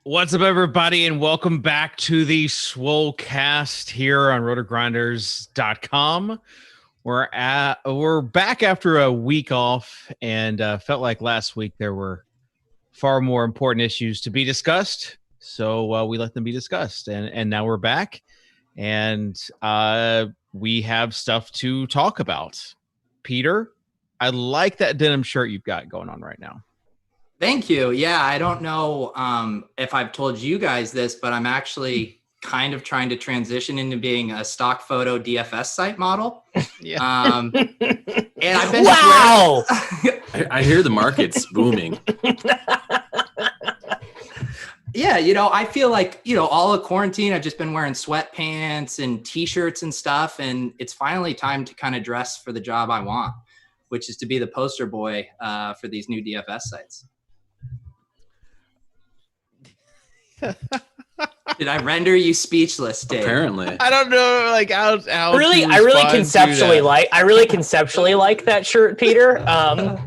What's up, everybody, and welcome back to the Swolecast here on RotoGrinders.com. We're back after a week off, and felt like last week there were far more important issues to be discussed, so we let them be discussed. And now we're back, and we have stuff to talk about. Peter, I like that denim shirt you've got going on right now. Thank you. Yeah, I don't know if I've told you guys this, but I'm actually kind of trying to transition into being a stock photo DFS site model. Yeah. And I've been wow. I hear the market's booming. Yeah, I feel like, all of quarantine, I've just been wearing sweatpants and t-shirts and stuff. And it's finally time to kind of dress for the job I want, which is to be the poster boy for these new DFS sites. Did I render you speechless, Dave? Apparently. I don't know, like how I really conceptually like that shirt, Peter. I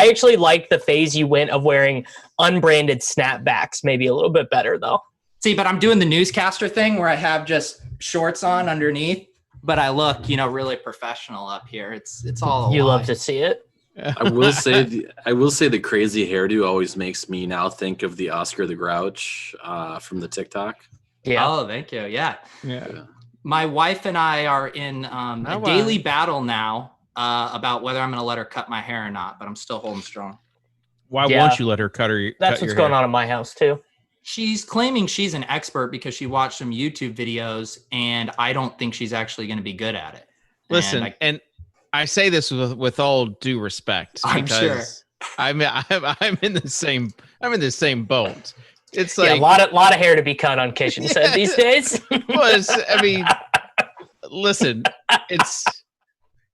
actually like the phase you went of wearing unbranded snapbacks, maybe a little bit better though. See, but I'm doing the newscaster thing where I have just shorts on underneath, but I look, really professional up here. It's all you love to see it. I will say the crazy hairdo always makes me now think of the Oscar the Grouch from the TikTok. Yeah. Oh, thank you. Yeah. My wife and I are in a daily battle now about whether I'm going to let her cut my hair or not, but I'm still holding strong. Why won't you let her cut her? That's what's going on in my house too. She's claiming she's an expert because she watched some YouTube videos, and I don't think she's actually going to be good at it. Listen, and I say this with all due respect. I'm sure. I'm in the same boat. It's like a lot of hair to be cut on Kitchen said these days. Listen,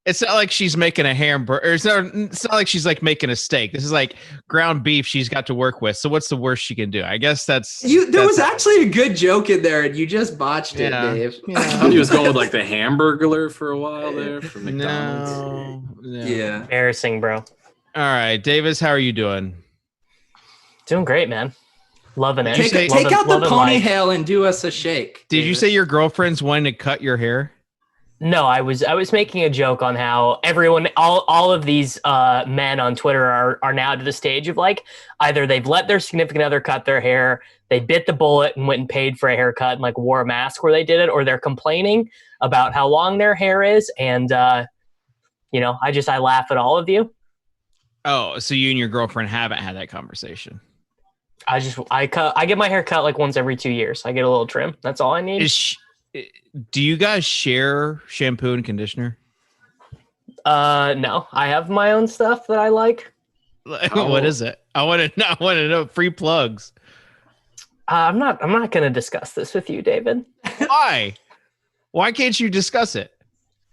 it's not like she's making a hamburger. It's not like she's like making a steak. This is like ground beef she's got to work with. So what's the worst she can do? I guess that's There was actually a good joke in there, and you just botched it, Dave. Yeah. I thought he was going with like the Hamburglar for a while there from McDonald's. No. Yeah, embarrassing, bro. All right, Davis, how are you doing? Doing great, man. Loving it. Take out the ponytail and do us a shake. Did you say your girlfriend's wanting to cut your hair? No, I was making a joke on how everyone, all of these men on Twitter are now to the stage of like either they've let their significant other cut their hair, they bit the bullet and went and paid for a haircut and like wore a mask where they did it, or they're complaining about how long their hair is, and I laugh at all of you. Oh, so you and your girlfriend haven't had that conversation? I get my hair cut like once every 2 years. I get a little trim. That's all I need. Do you guys share shampoo and conditioner? No, I have my own stuff that I like. What is it? I want to know. Free plugs. I'm not going to discuss this with you, David. Why? Why can't you discuss it?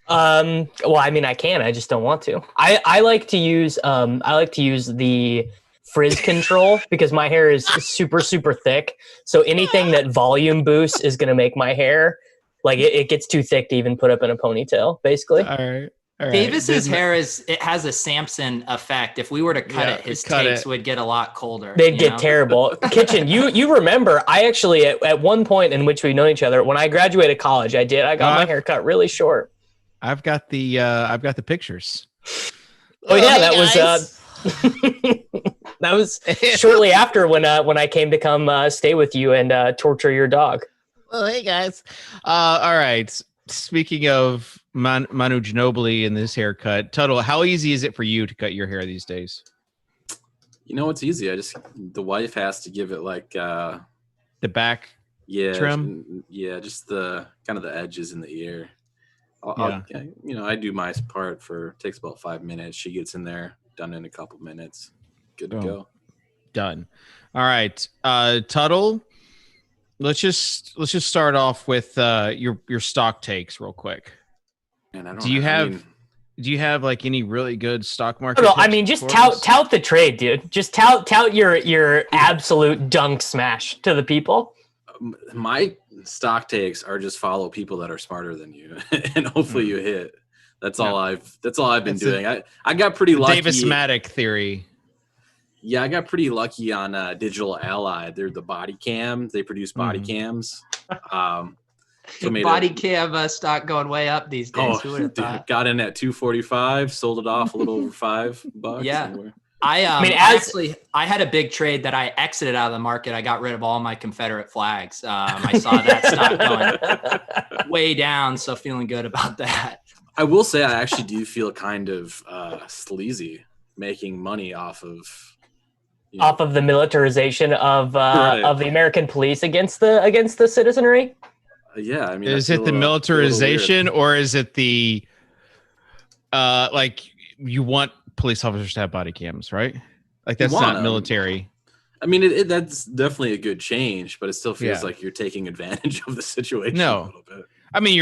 Well, I mean, I can. I just don't want to. I like to use the frizz control because my hair is super, super thick. So anything that volume boosts is going to make my hair like it gets too thick to even put up in a ponytail, basically. All right. Davis's hair has a Samson effect. If we were to cut it, his takes would get a lot colder. They'd get terrible. Kitchen, you remember, I actually, at one point in which we've known each other, when I graduated college, I got my hair cut really short. I've got the pictures. Oh yeah, that was that was shortly after when I came to come stay with you and torture your dog. Well, hey guys. All right. Speaking of Manu Ginobili and this haircut, Tuttle, how easy is it for you to cut your hair these days? It's easy. The wife has to give it like the back trim. Just the kind of the edges in the ear. I do my part takes about 5 minutes. She gets in there, done in a couple minutes. Good to go. Done. All right. Tuttle, let's just start off with your stock takes real quick. And do you have like any really good stock market? No, I mean, just tout the trade, dude. Just tout your absolute dunk smash to the people. My stock takes are just follow people that are smarter than you, and hopefully you hit. That's all I've been doing. I got pretty lucky. Davis Mattek theory. Yeah, I got pretty lucky on Digital Ally. They're the body cam. They produce body cams. Body cam stock going way up these days. Who would have thought? Got in at 245, sold it off a little over $5. Yeah. Somewhere. I had a big trade that I exited out of the market. I got rid of all my Confederate flags. I saw that stock going way down, so feeling good about that. I will say I actually do feel kind of sleazy making money off of the militarization of the American police against the citizenry. Yeah, I mean, is it the militarization or is it the like you want police officers to have body cams, right? Like that's not military. I mean, that's definitely a good change, but it still feels like you're taking advantage of the situation a little bit. I mean,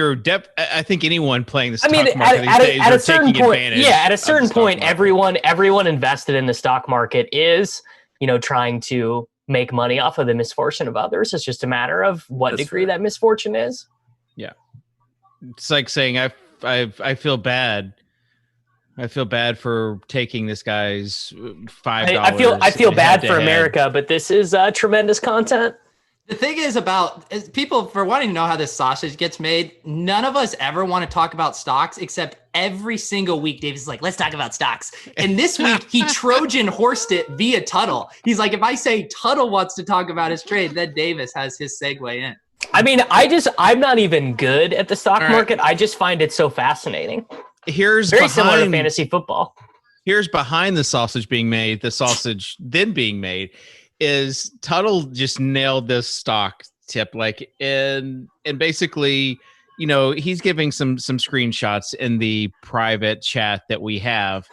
I think anyone playing the stock market these days are taking advantage. Yeah, at a certain point, everyone invested in the stock market is, trying to make money off of the misfortune of others. It's just a matter of what degree that misfortune is. Yeah, it's like saying I feel bad. I feel bad for taking this guy's $5. I feel bad for America, but this is tremendous content. The thing is people for wanting to know how this sausage gets made. None of us ever want to talk about stocks, except every single week Davis is like, let's talk about stocks. And this week he Trojan horsed it via Tuttle. He's like, if I say Tuttle wants to talk about his trade, then Davis has his segue in. I mean, I'm not even good at the stock market. I just find it so fascinating. Here's very similar to fantasy football. Here's behind the sausage being made, the sausage then being made, is Tuttle just nailed this stock tip, and basically, he's giving some screenshots in the private chat that we have.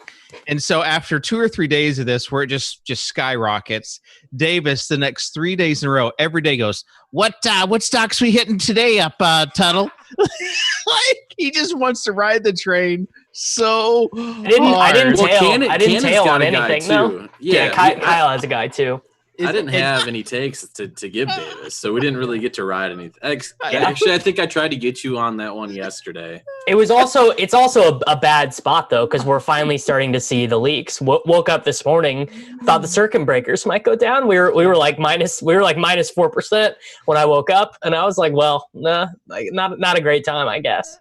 And so after 2 or 3 days of this, where it just skyrockets, Davis, the next 3 days in a row, every day goes, what stocks we hitting today up, Tuttle? He just wants to ride the train so I didn't tail on anything, though. Yeah, Kyle has a guy, too. I didn't have any takes to give Davis, so we didn't really get to ride anything. Actually, I think I tried to get you on that one yesterday. It's also a bad spot though, because we're finally starting to see the leaks. Woke up this morning, thought the circuit breakers might go down. We were like minus 4% when I woke up, and I was like, well, nah, not a great time, I guess.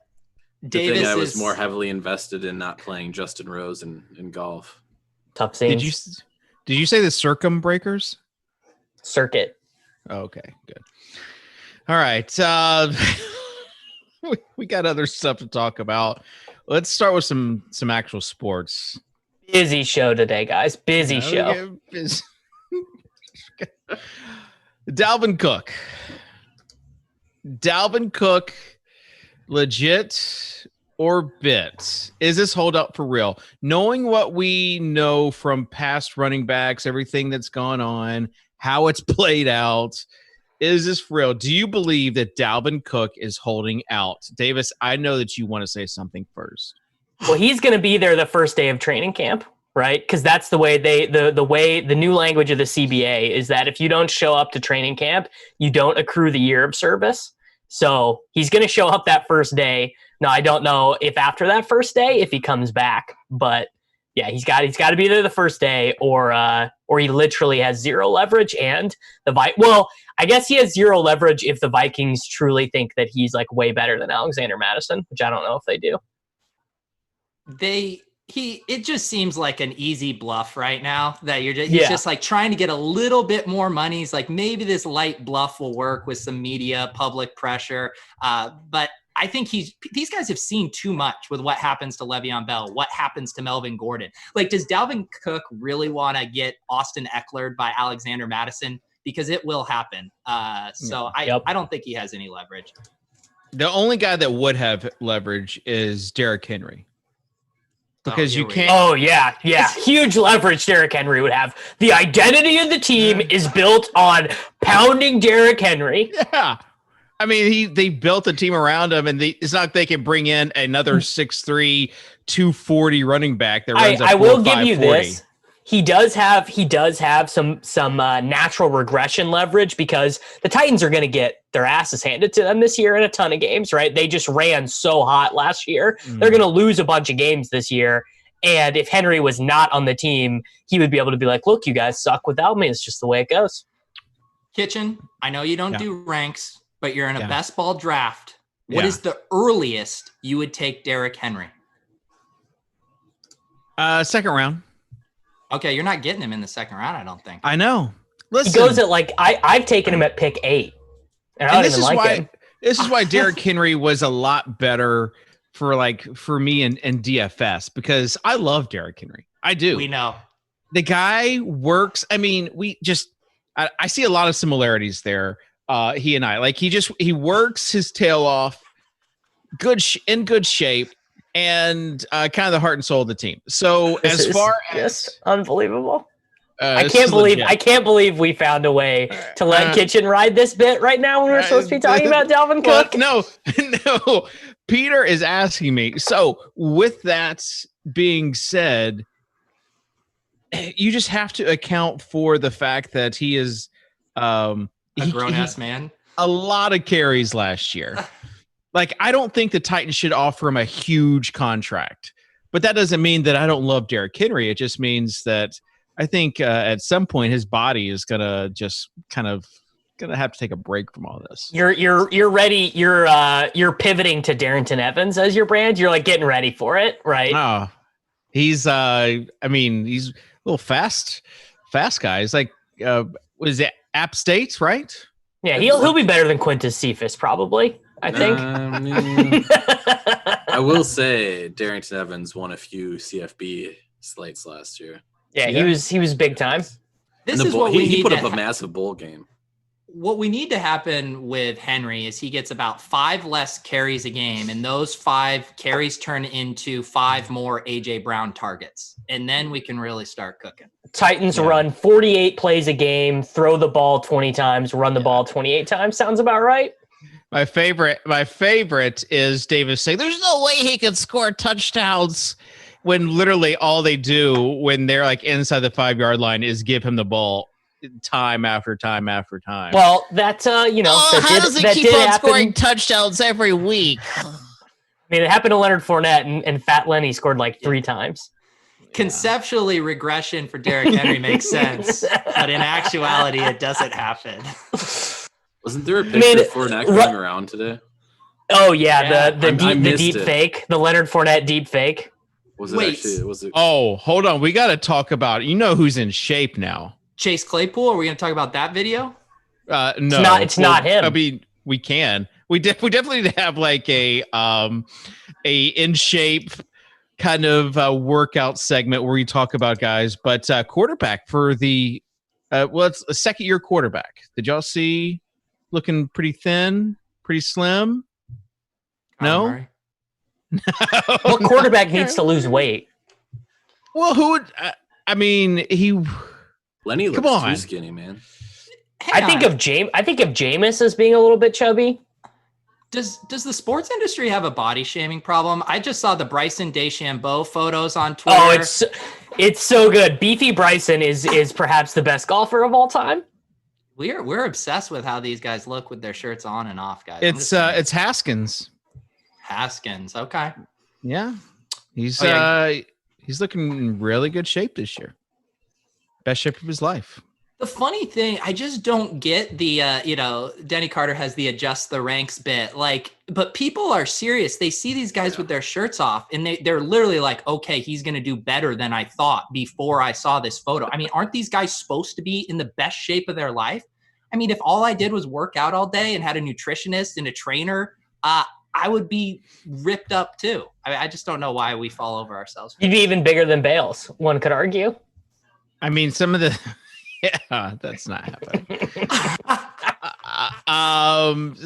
I was more heavily invested in not playing Justin Rose in golf. Tough scenes. Did you say the circumbreakers? Circuit. Okay, good. All right. We got other stuff to talk about. Let's start with some actual sports. Busy show today, guys. Busy show. Dalvin Cook, legit or bit? Is this holdout for real? Knowing what we know from past running backs, everything that's gone on, how it's played out, is this for real? Do you believe that Dalvin Cook is holding out? Davis, I know that you want to say something first. Well, he's going to be there the first day of training camp, right? Because that's the way the new language of the CBA is that if you don't show up to training camp, you don't accrue the year of service. So he's going to show up that first day. Now, I don't know if after that first day, if he comes back, but yeah, he's got to be there the first day, or he literally has zero leverage. And I guess he has zero leverage if the Vikings truly think that he's like way better than Alexander Madison, which I don't know if they do. It just seems like an easy bluff right now that he's just like trying to get a little bit more money. He's like, maybe this light bluff will work with some media, public pressure. But I think these guys have seen too much with what happens to Le'Veon Bell, what happens to Melvin Gordon. Like, does Dalvin Cook really want to get Austin Ecklered by Alexander Madison? Because it will happen. I don't think he has any leverage. The only guy that would have leverage is Derrick Henry. Because you can't. Oh, yeah. Huge leverage Derrick Henry would have. The identity of the team is built on pounding Derrick Henry. Yeah. I mean, they built a team around him, and it's not like they can bring in another 6'3", 240 running back that runs I will give you this. He does have some natural regression leverage because the Titans are going to get their asses handed to them this year in a ton of games, right? They just ran so hot last year. They're going to lose a bunch of games this year. And if Henry was not on the team, he would be able to be like, look, you guys suck without me. It's just the way it goes. Kitchen, I know you don't do ranks, but you're in a best ball draft. What is the earliest you would take Derrick Henry? Second round. Okay, you're not getting him in the second round, I don't think. I know. Listen, he goes at I've taken him at pick 8. And I don't even like him. This is why Derrick Henry was a lot better for me in DFS, because I love Derrick Henry. I do. We know. The guy works. I mean, I see a lot of similarities there. He and I, he works his tail off, in good shape, and kind of the heart and soul of the team. So this as far as just unbelievable. I can't believe we found a way to let Kitchen ride this bit right now when we're supposed to be talking about Dalvin Cook. No. Peter is asking me. So with that being said, you just have to account for the fact that he is a grown-ass man. A lot of carries last year. I don't think the Titans should offer him a huge contract. But that doesn't mean that I don't love Derrick Henry. It just means that I think at some point his body is gonna just kind of have to take a break from all this. You're ready. You're pivoting to Darrington Evans as your brand. You're getting ready for it, right? Oh, he's he's a little fast guy. He's was it App State, right? Yeah, he'll be better than Quintus Cephas probably. I think. I will say Darrington Evans won a few CFB slates last year. Yeah, he was big time. This is what we need. He put up a massive bowl game. What we need to happen with Henry is he gets about 5 less carries a game, and those 5 carries turn into 5 more AJ Brown targets, and then we can really start cooking. Titans run 48 plays a game, throw the ball 20 times, run the ball 28 times. Sounds about right. My favorite is Davis saying, "There's no way he can score touchdowns," when literally all they do when they're inside the 5-yard line is give him the ball time after time after time. How does he keep on scoring touchdowns every week? I mean, it happened to Leonard Fournette, and Fat Lenny scored 3 times. Conceptually, regression for Derrick Henry makes sense, but in actuality, it doesn't happen. Wasn't there a picture of Fournette going around today? Oh yeah, the deep fake, the Leonard Fournette deep fake. Was it? Oh, hold on. We got to talk about. You know who's in shape now? Chase Claypool. Are we going to talk about that video? No, it's not him. I mean, we can. We definitely need to have a in shape kind of workout segment where we talk about guys. But quarterback for the it's a second-year quarterback. Did y'all see? Looking pretty thin, pretty slim. No. What quarterback needs to lose weight? Well, who would? Lenny looks too skinny, man. I think of Jameis as being a little bit chubby. Does the sports industry have a body shaming problem? I just saw the Bryson DeChambeau photos on Twitter. Oh, it's so good. Beefy Bryson is perhaps the best golfer of all time. We're obsessed with how these guys look with their shirts on and off, guys. It's Haskins. Haskins, okay. Yeah, he's looking in really good shape this year. Best shape of his life. The funny thing, I just don't get the Denny Carter has the adjust the ranks bit. But people are serious. They see these guys with their shirts off, and they're literally okay, he's gonna do better than I thought before I saw this photo. I mean, aren't these guys supposed to be in the best shape of their life? I mean, if all I did was work out all day and had a nutritionist and a trainer, I would be ripped up too. I just don't know why we fall over ourselves. You'd be even bigger than Bales, one could argue. I mean, some of the that's not happening.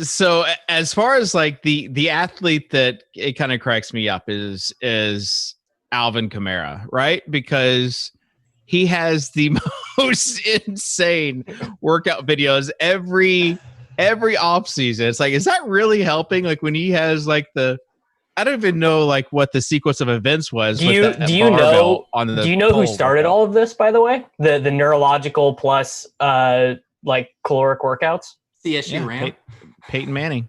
So as far as the athlete that it kind of cracks me up is Alvin Kamara, right? Because he has the most insane workout videos every off season. It's is that really helping? When he has I don't even know what the sequence of events was. Do you know who started all of this, by the way? The neurological plus caloric workouts? CSU Ram? Peyton Manning.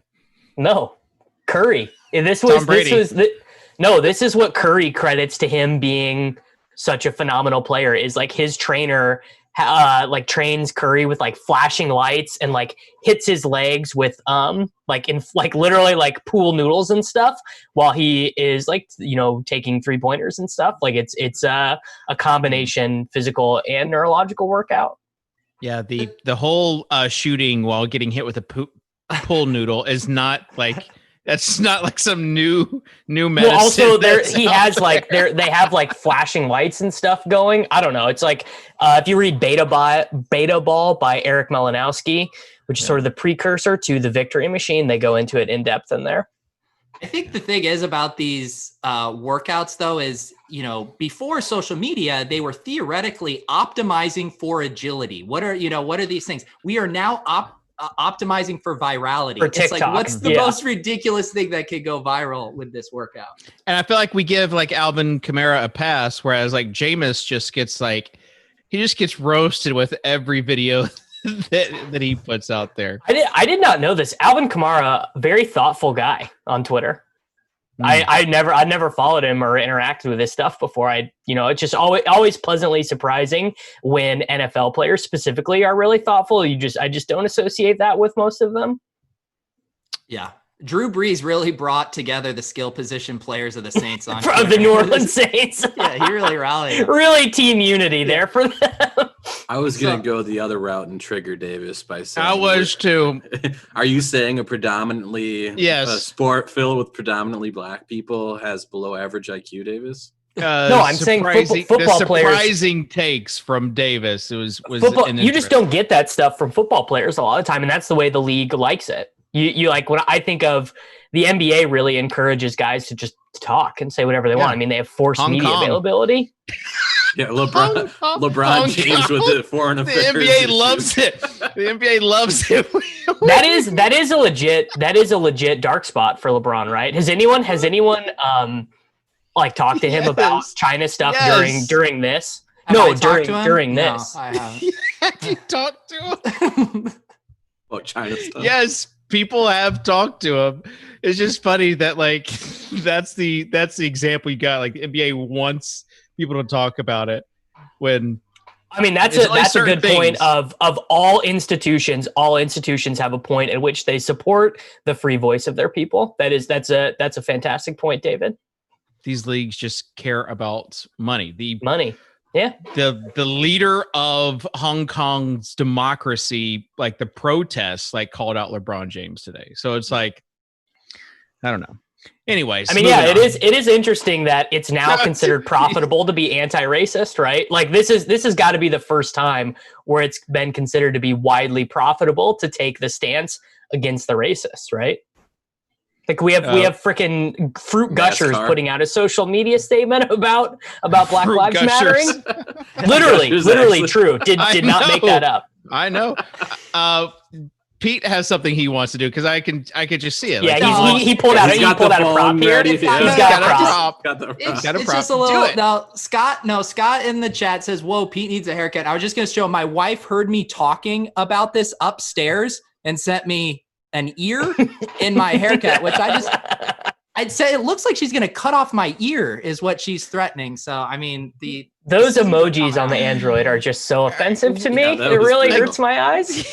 No. Curry. This was No, this is what Curry credits to him being such a phenomenal player is like his trainer like trains Curry with like flashing lights and like hits his legs with literally like pool noodles and stuff while he is like, you know, taking 3-pointers and stuff. Like it's a combination physical and neurological workout. Yeah, the whole shooting while getting hit with a pool noodle is not like that's not like some new medicine. Well, also he has like they have like flashing lights and stuff going. I don't know. It's like if you read Beta Ball by Eric Malinowski, which is sort of the precursor to The Victory Machine, they go into it in depth in there. I think the thing is about these workouts, though, is, you know, before social media, they were theoretically optimizing for agility. What are these things? We are now optimizing for virality. For TikTok. It's like, what's the most ridiculous thing that could go viral with this workout? And I feel like we give like Alvin Kamara a pass, whereas like Jameis just gets roasted with every video that he puts out there. I did not know this. Alvin Kamara, very thoughtful guy on Twitter. I never followed him or interacted with his stuff before. It's just always pleasantly surprising when NFL players specifically are really thoughtful. I just don't associate that with most of them. Yeah. Drew Brees really brought together the skill position players of the Saints on From the New Orleans Saints. Yeah, he really rallied. Really team unity there for them. I was going to go the other route and trigger Davis by saying... I was too. Are you saying a predominantly... Yes. A sport filled with predominantly black people has below average IQ, Davis? No, I'm saying football players. Surprising takes from Davis. It was football, you just don't get that stuff from football players a lot of the time, and that's the way the league likes it. You like when I think of the NBA really encourages guys to just talk and say whatever they want. I mean, they have forced media availability. Yeah, LeBron James with the foreign affairs. The NBA loves it. The NBA loves it. that is a legit dark spot for LeBron, right? Has anyone like talked to him about China stuff during this? During this. No, I haven't. Have you talked to him? About China stuff? Yes. People have talked to him. It's just funny that like that's the example you got. Like the NBA wants people to talk about it when I mean that's a good point of all institutions. All institutions have a point at which they support the free voice of their people. That's a fantastic point, David. These leagues just care about money. Money. Yeah. The leader of Hong Kong's democracy, like the protests, like called out LeBron James today. So it's like, I don't know. Anyways. I mean, yeah, it is interesting that it's now considered profitable to be anti-racist, right? Like this has got to be the first time where it's been considered to be widely profitable to take the stance against the racists, right? Like we have freaking Fruit Gushers putting out a social media statement about Black Lives Mattering. literally true. Did not make that up. I know. Pete has something he wants to do because I could just see it. Yeah, like, he pulled out a prop here. He's got a prop. It's just a little. Now, Scott in the chat says, "Whoa, Pete needs a haircut." I was just going to show my wife heard me talking about this upstairs and sent me an ear in my haircut, which I'd say it looks like she's going to cut off my ear is what she's threatening. So, I mean, those emojis on the Android are just so offensive to me. It really hurts my eyes.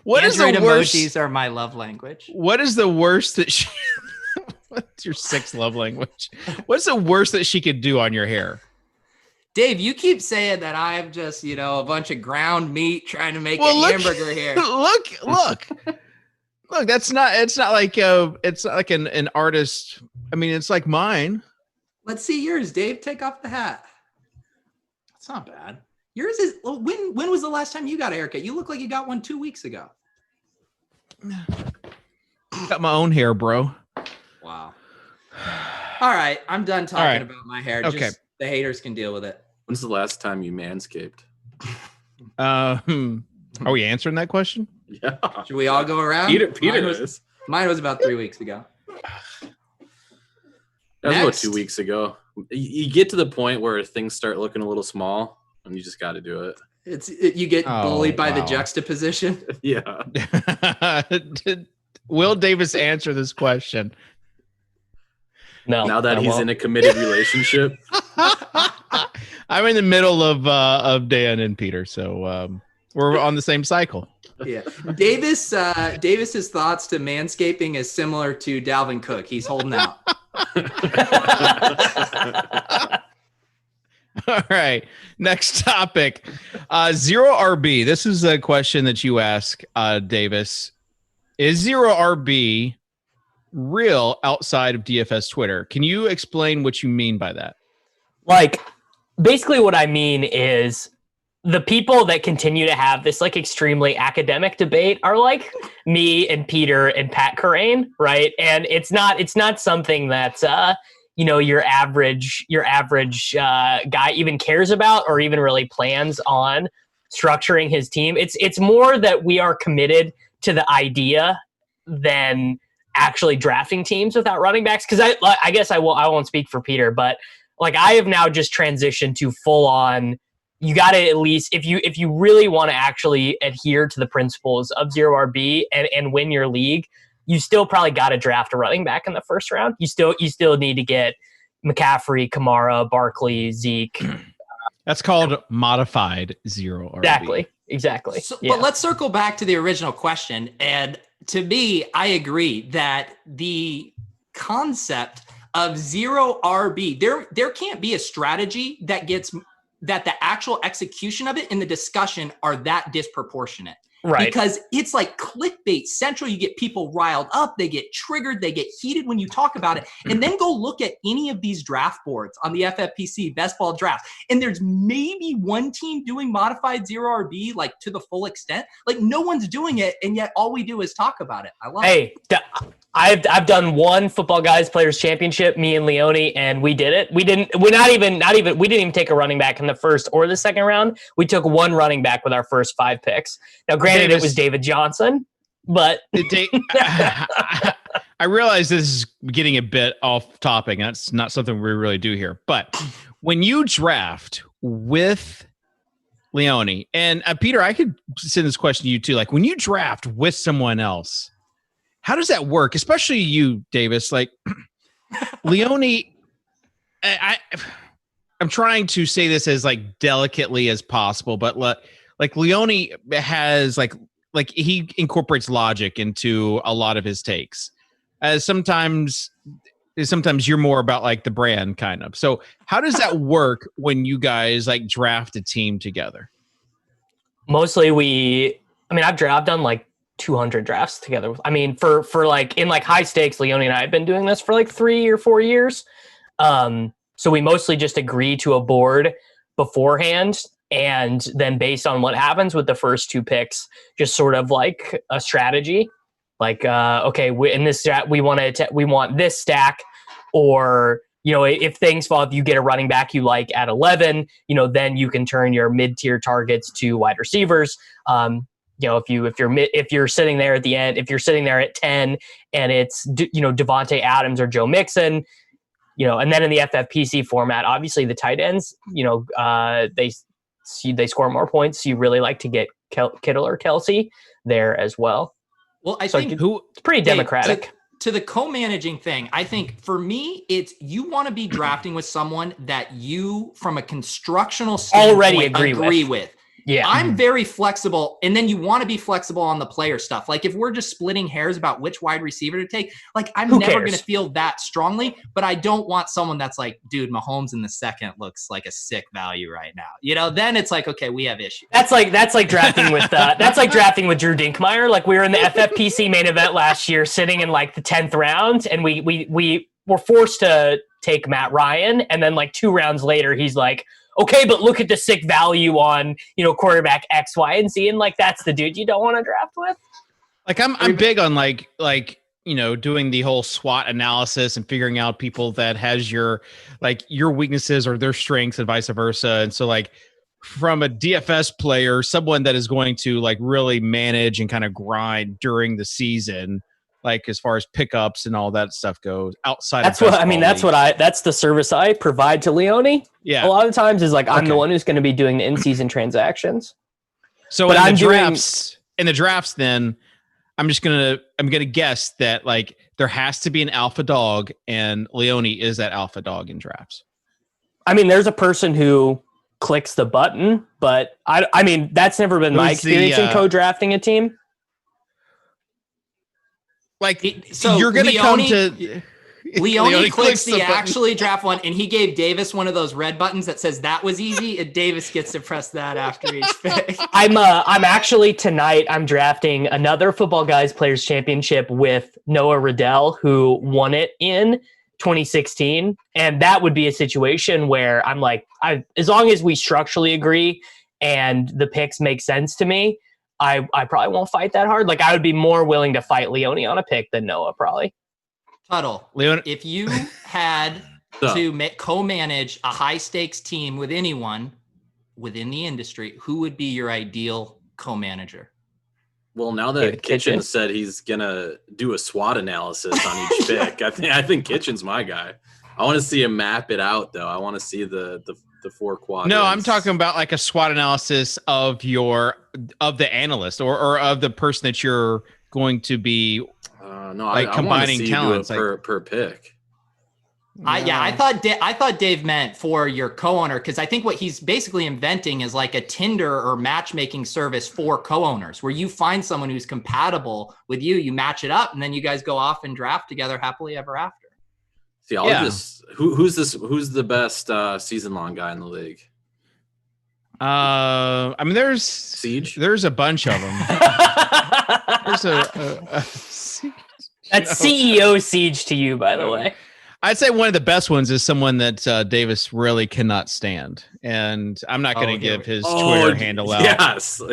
What Android is the worst? Emojis are my love language. What is the worst that she... What's your sixth love language? What's the worst that she could do on your hair? Dave, you keep saying that I'm just, a bunch of ground meat trying to make hamburger here. Look. It's not like an artist. I mean, it's like mine. Let's see yours, Dave. Take off the hat. That's not bad. Yours is, when was the last time you got a haircut? You look like you got one 2 weeks ago. Got my own hair, bro. Wow. All right. I'm done talking about my hair. Okay. Just the haters can deal with it. When's the last time you manscaped? Are we answering that question? Yeah. Should we all go around? Mine was about 3 weeks ago. That was about 2 weeks ago. You get to the point where things start looking a little small, and you just got to do it. You get bullied by the juxtaposition. Yeah. Will Davis answer this question? No. Now that he's in a committed relationship. I'm in the middle of Dan and Peter, so we're on the same cycle. Yeah. Davis's thoughts to manscaping is similar to Dalvin Cook. He's holding out. All right. Next topic. Zero RB. This is a question that you ask, Davis. Is zero RB real outside of DFS Twitter? Can you explain what you mean by that? Like, basically what I mean is the people that continue to have this like extremely academic debate are like me and Peter and Pat Corain, right? And it's not something that your average guy even cares about or even really plans on structuring his team. It's more that we are committed to the idea than actually drafting teams without running backs. Because I guess I won't speak for Peter, but like I have now just transitioned to full on. You got to at least, if you really want to actually adhere to the principles of zero RB and win your league, you still probably got to draft a running back in the first round. You still need to get McCaffrey, Kamara, Barkley, Zeke. That's called modified zero RB. Exactly. So, yeah. But let's circle back to the original question. And to me, I agree that the concept of zero RB, there can't be a strategy that the actual execution of it and the discussion are that disproportionate. Right. Because it's like clickbait central. You get people riled up. They get triggered. They get heated when you talk about it. And then go look at any of these draft boards on the FFPC best ball drafts. And there's maybe one team doing modified zero RB like to the full extent. Like no one's doing it. And yet all we do is talk about it. I love it. I've done one Football Guys Players Championship, me and Leone, and we did it. We didn't even take a running back in the first or the second round. We took one running back with our first 5 picks. Now, granted, it was David Johnson, but I realize this is getting a bit off topic. That's not something we really do here. But when you draft with Leone and Peter, I could send this question to you too. Like when you draft with someone else, how does that work? Especially you, Davis. Like Leone, I'm trying to say this as like delicately as possible, but like Leone has like he incorporates logic into a lot of his takes. As sometimes you're more about like the brand kind of. So how does that work when you guys like draft a team together? Mostly I've done like 200 drafts together. For like in like high stakes, Leone and I have been doing this for like 3 or 4 years. So we mostly just agree to a board beforehand. And then based on what happens with the first 2 picks, just sort of like a strategy, like, okay, in this we want this stack, or, if things fall, if you get a running back you like at 11, then you can turn your mid-tier targets to wide receivers. If you're sitting there at the end, if you're sitting there at 10 and it's, Devontae Adams or Joe Mixon, and then in the FFPC format, obviously the tight ends, they score more points. So you really like to get Kittle or Kelsey there as well. Well, I think it's pretty democratic. To the co-managing thing, I think for me, it's you want to be drafting with someone that you, from a constructional standpoint, already agree with. Yeah, I'm very flexible. And then you want to be flexible on the player stuff. Like if we're just splitting hairs about which wide receiver to take, like I'm never going to feel that strongly, but I don't want someone that's like, dude, Mahomes in the second looks like a sick value right now. Then it's like, okay, we have issues. That's like drafting with Drew Dinkmeyer. Like we were in the FFPC main event last year, sitting in like the 10th round, and we were forced to take Matt Ryan, and then like 2 rounds later, he's like, okay, but look at the sick value on, quarterback X, Y, and Z. And like, that's the dude you don't want to draft with. Like I'm big on like, doing the whole SWOT analysis and figuring out people that has your weaknesses or their strengths and vice versa. And so like from a DFS player, someone that is going to like really manage and kind of grind during the season, like as far as pickups and all that stuff goes outside. That's that's the service I provide to Leone. Yeah. A lot of times is like, I'm the one who's going to be doing the in-season transactions. So in the drafts then, I'm gonna guess that like there has to be an alpha dog, and Leone is that alpha dog in drafts. I mean, there's a person who clicks the button, but I mean, that's never been my experience in co-drafting a team. Like, so you're gonna come to Leone clicks the actually draft one, and he gave Davis one of those red buttons that says that was easy, and Davis gets to press that after each pick. I'm actually tonight I'm drafting another Football Guys Players Championship with Noah Riddell, who won it in 2016, and that would be a situation where I'm like, as long as we structurally agree and the picks make sense to me, I probably won't fight that hard. Like, I would be more willing to fight Leone on a pick than Noah probably. Tuttle, if you had to co-manage a high-stakes team with anyone within the industry, who would be your ideal co-manager? Well, now that Kitchen said he's gonna do a SWOT analysis on each pick, I think Kitchen's my guy. I want to see him map it out, though. I want to see the 4 quadrants. No, I'm talking about like a SWOT analysis of the analyst or of the person that you're going to be. Combining talents per pick. I thought Dave meant for your co-owner, because I think what he's basically inventing is like a Tinder or matchmaking service for co-owners, where you find someone who's compatible with you, you match it up, and then you guys go off and draft together happily ever after. See, who's the best season-long guy in the league? I mean, there's Siege. There's a bunch of them. There's a That's CEO Siege to you, by the way. I'd say one of the best ones is someone that Davis really cannot stand, and I'm not going to give his Twitter handle out.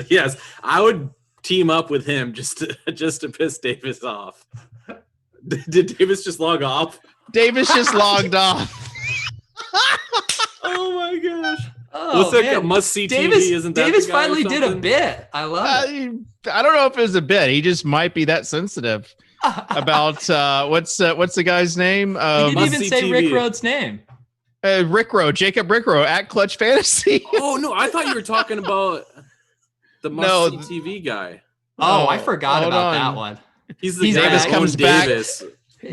Yes, I would team up with him just to piss Davis off. Did Davis just log off? Davis just logged off. Oh my gosh! What's that must-see TV? Isn't that Davis finally did a bit? I love it. I don't know if it was a bit. He just might be that sensitive about what's the guy's name? He didn't even say TV. Rick Road's name. Rick Road, Jacob Rick Road at Clutch Fantasy. Oh no, I thought you were talking about the must-see TV guy. Oh, I forgot about that one. He's the Davis guy comes back.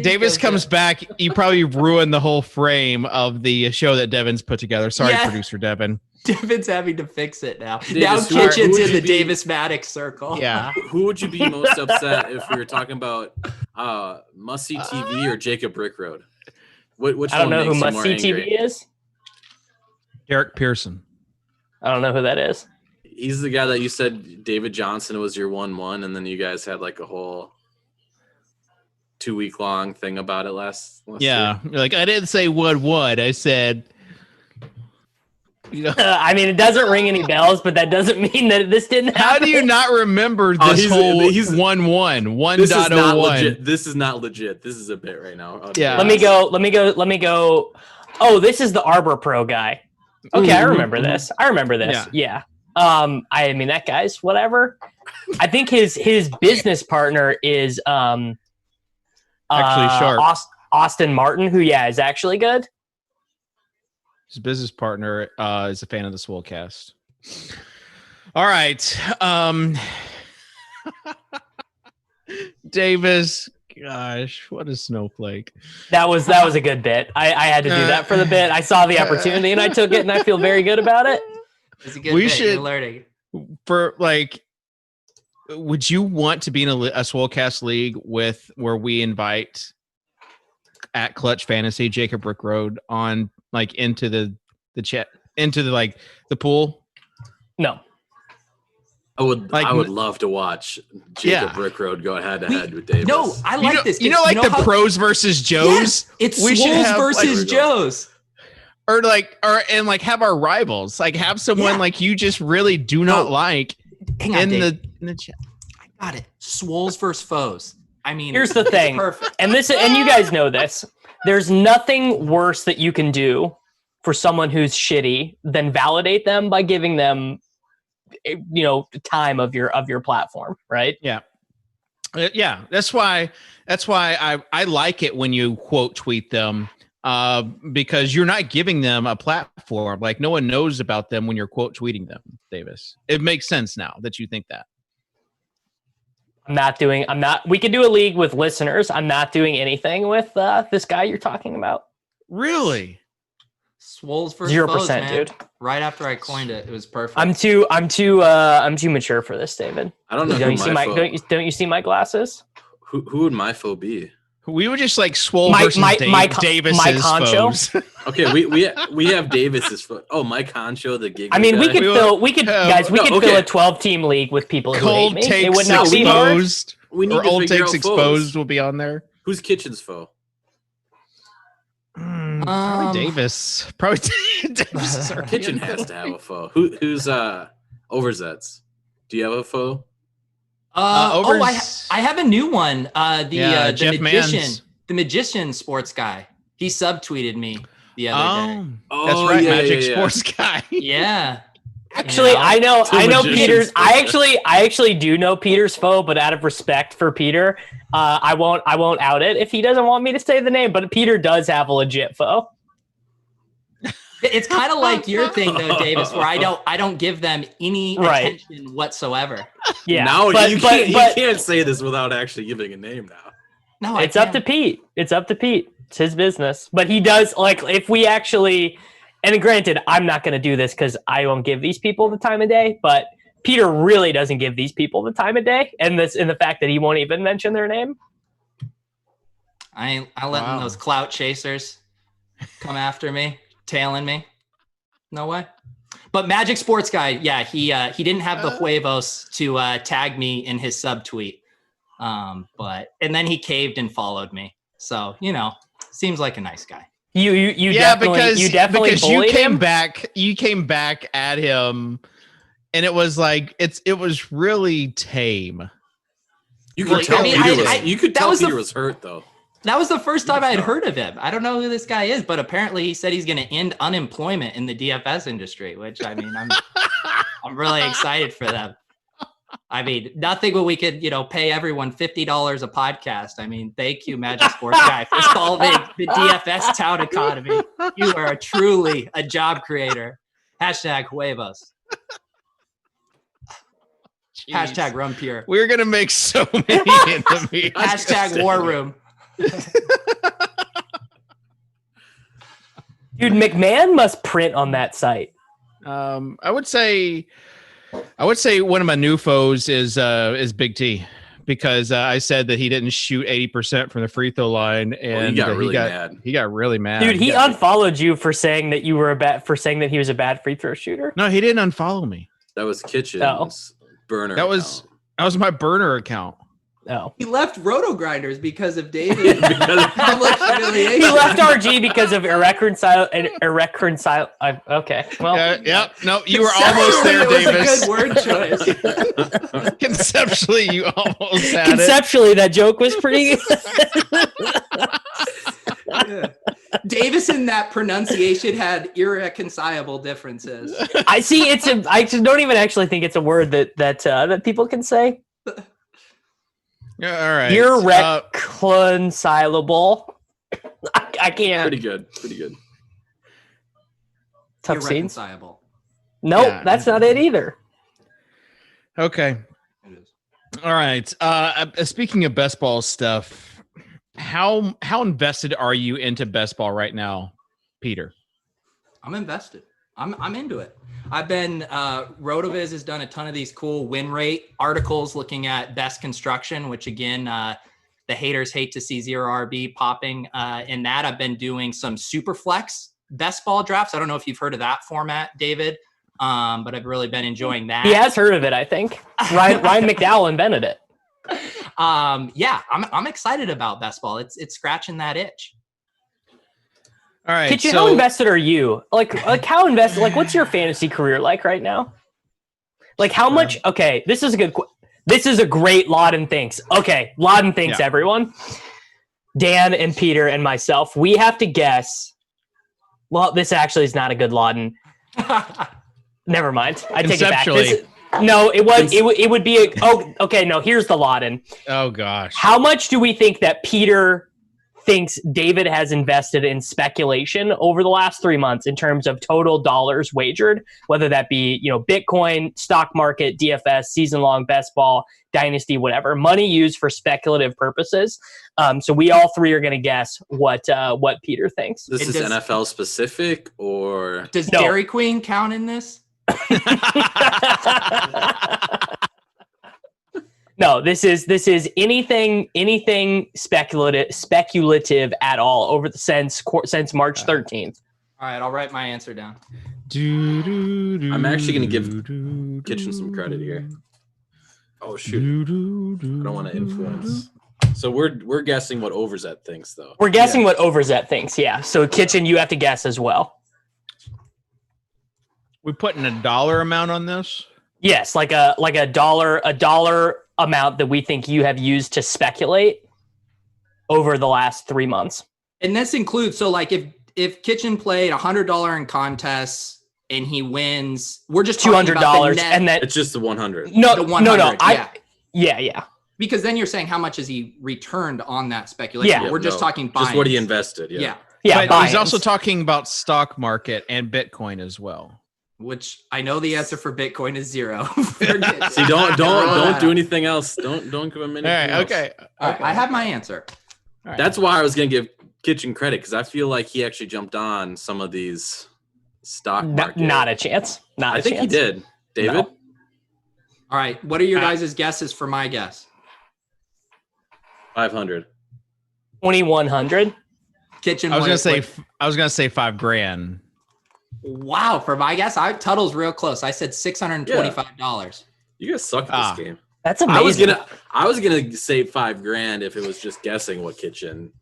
Davis comes back. You probably ruined the whole frame of the show that Devin's put together. Sorry, producer Devin. Devin's having to fix it now. Now Kitchen's in the Davis Maddox circle. Yeah. Who would you be most upset if we were talking about must-see TV or Jacob Rick Road? Which I don't one know who makes must-see TV is. Derek Pearson. I don't know who that is. He's the guy that you said David Johnson was your 1-1, and then you guys had like a whole 2-week-long thing about it last year. Like, I didn't say would. I said, I mean, it doesn't ring any bells, but that doesn't mean that this didn't happen. How do you not remember this whole 1-1, 1.01? This is not legit. This is a bit right now. Yeah. Let me go. Oh, this is the Arbor Pro guy. Okay, I remember this. Yeah. I mean, that guy's whatever. I think his business partner is actually sharp. Austin Martin, who is actually good. His business partner is a fan of the Swolecast. All right. Davis, gosh, what a snowflake. That was a good bit. I had to do that for the bit. I saw the opportunity and I took it, and I feel very good about it. It's a good bit. You're learning. Would you want to be in a Swolecast league where we invite at Clutch Fantasy Jacob Rick Road on into the chat, into the pool? No. I would love to watch Jacob Rick Road go head to head with Davis. No, I like this. The pros versus Joes. Yes, it's Swoles versus Joes. Or have our rivals. Have someone you just really do not like in the chat. I got it. Swoles versus foes. I mean, here's the thing. Perfect. And you guys know this. There's nothing worse that you can do for someone who's shitty than validate them by giving them, time of your platform, right? Yeah. Yeah. That's why I like it when you quote tweet them, because you're not giving them a platform. No one knows about them when you're quote tweeting them, Davis. It makes sense now that you think that. We could do a league with listeners. I'm not doing anything with this guy you're talking about. Really? Swole's first 0%, foes, man. dude. Right after I coined it, it was perfect. I'm too mature for this, David. I don't know. Don't you see my glasses? Who would my foe be? We would just like Swole versus Davis's foes. Okay, we have Davis's foe. Oh, Mike Honcho, the gig. I mean, guy. we could fill a 12-team league with people who Cold hate me. Takes It would not be hard. Exposed. We need or to Old figure Takes out Exposed foes. will be on there. Who's Kitchen's foe? Probably Davis. Probably Davis. Kitchen has to have a foe. Who's Overzet's? Do you have a foe? I have a new one. The Jeff magician, Manns. the magician sports guy. He subtweeted me the other day. That's right, Magic Sports Guy. Yeah. Actually, I know Peter's. magicians. I actually do know Peter's foe, but out of respect for Peter, I won't out it if he doesn't want me to say the name. But Peter does have a legit foe. It's kind of like your thing though, Davis, where I don't give them any attention whatsoever. Yeah. Now but you can't say this without actually giving a name now. No, it's up to Pete. It's his business. But he does, like, if we actually, and granted, I'm not going to do this because I won't give these people the time of day, but Peter really doesn't give these people the time of day, and the fact that he won't even mention their name. I letting those clout chasers come after me, tailing me. No way. But Magic Sports Guy, yeah, he didn't have the huevos to tag me in his subtweet. And then he caved and followed me. So, seems like a nice guy. You definitely because you bullied came back at him, and it was like it was really tame. You could tell Peter was hurt though. That was the first time I had heard of him. I don't know who this guy is, but apparently he said he's going to end unemployment in the DFS industry, which I mean, I'm really excited for them. I mean, nothing but we could, pay everyone $50 a podcast. I mean, thank you, Magic Sports Guy, for solving the DFS town economy. You are truly a job creator. #huevos. Jeez. #run pure. We're gonna make so many enemies. #war room. Dude, McMahon must print on that site. I would say one of my new foes is Big T, because I said that he didn't shoot 80% from the free throw line, and he got mad. He got really mad. Dude, he unfollowed you for saying that he was a bad free throw shooter. No, he didn't unfollow me. That was Kitchen's burner. That was my burner account. No. He left RotoGrinders because of David. Public humiliation. He left RG because of irreconcilable. Okay. Well. Yep. No, you were almost there, Davis. It was a good word choice. Conceptually, you almost had Conceptually, that joke was pretty. Davis in that pronunciation had irreconcilable differences. I see. I don't even actually think it's a word that people can say. Yeah, all right. Irreconcilable. I can't. Pretty good. Tough scenes. Irreconcilable. Nope, Yeah. that's not it either. Okay. It is. All right. Speaking of best ball stuff, how invested are you into best ball right now, Peter? I'm invested. I'm into it. I've been RotoViz has done a ton of these cool win rate articles looking at best construction, which again, the haters hate to see 0 RB popping. In that, I've been doing some super flex best ball drafts. I don't know if you've heard of that format, David, but I've really been enjoying that. He has heard of it, I think. Ryan McDowell invented it. Yeah, I'm excited about best ball. It's scratching that itch. All right. Kitchen, how invested are you? Like how invested? Like, what's your fantasy career like right now? Like, how much? Okay, this is a good. This is a great Lauden thinks. Okay, Lauden thinks. Yeah. Everyone, Dan and Peter and myself, we have to guess. Well, this actually is not a good Lauden. Never mind. I take it back. No, it was. It would be a. Oh, okay. No, here's the Lauden. Oh gosh. How much do we think that Peter thinks David has invested in speculation over the last 3 months in terms of total dollars wagered, whether that be, Bitcoin, stock market, DFS, season long, best ball, dynasty, whatever, money used for speculative purposes. So we all three are going to guess what Peter thinks. This is NFL specific, or does Dairy Queen count in this? No, this is anything speculative at all over the since March 13th. All right, I'll write my answer down. I'm actually going to give Kitchen some credit here. Oh shoot! I don't want to influence. So we're guessing what Overzet thinks, though. We're guessing what Overzet thinks. Yeah. So Kitchen, you have to guess as well. We putting a dollar amount on this? Yes, like a dollar amount that we think you have used to speculate over the last 3 months. And this includes, so like if Kitchen played $100 in contests and he wins, we're just $200, and that it's just the 100. No, the 100, no. Yeah. Because then you're saying how much has he returned on that speculation? Yeah, we're just talking buy-ins. Just what he invested. Yeah. But he's also talking about stock market and Bitcoin as well. Which I know the answer for Bitcoin is 0. See, don't do anything else. Don't give him anything else. Okay. All right, I have my answer. Right. That's why I was going to give Kitchen credit, because I feel like he actually jumped on some of these stock market. Not a chance. I think he did. David? No. All right, what are your guys' guesses for my guess? 500. 2,100. Kitchen. I was gonna say $5,000. Wow, for my guess, Tuttle's real close. I said $625. You guys suck at this game. That's amazing. I was gonna say $5,000 if it was just guessing what Kitchen.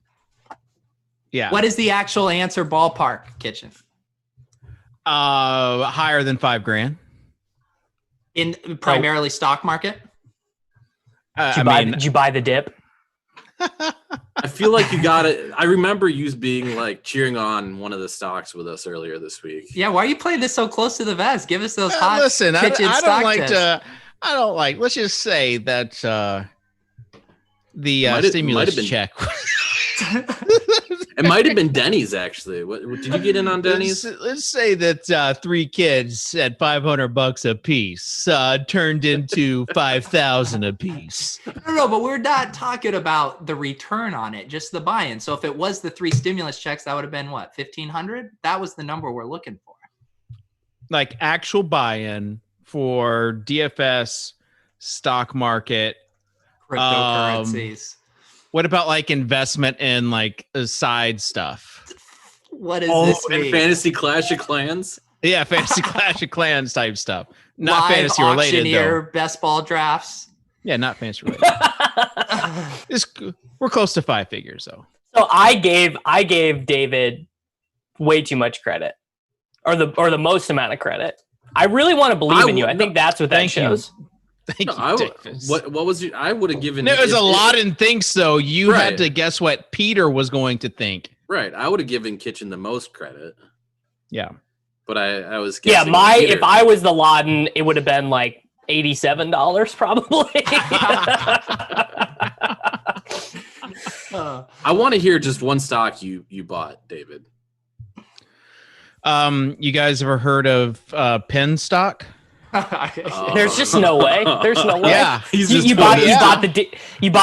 Yeah. What is the actual answer ballpark, Kitchen? Higher than $5,000. In primarily stock market? Did you buy the dip? I feel like you got it. I remember you being like cheering on one of the stocks with us earlier this week. Yeah, why are you playing this so close to the vest? Give us those hot listen, Kitchen I stock don't like tips. I don't like. Let's just say that the stimulus check. It might have been Denny's, actually. What did you get in on Denny's? Let's say that 3 kids at $500 a piece turned into 5,000 a piece. No, but we're not talking about the return on it, just the buy-in. So if it was the 3 stimulus checks, that would have been what, 1,500? That was the number we're looking for. Like actual buy-in for DFS, stock market, cryptocurrencies. What about like investment in like side stuff? What does this mean? And Fantasy Clash of Clans? Yeah, Fantasy Clash of Clans type stuff. Not Live fantasy related auctioneer, though. best ball drafts. Yeah, not fantasy related. We're close to 5 figures though. So I gave David way too much credit, or the most amount of credit. I really want to believe in you. I think that's what that shows. Thank you, Davis. What was you? I would have given. There was a lot in thinks though. You had to guess what Peter was going to think. Right. I would have given Kitchen the most credit. Yeah. But I was guessing. Yeah, if I was the Laden, it would have been like $87 probably. I want to hear just one stock you bought, David. You guys ever heard of Penn stock? There's just no way. There's no way. Yeah, you bought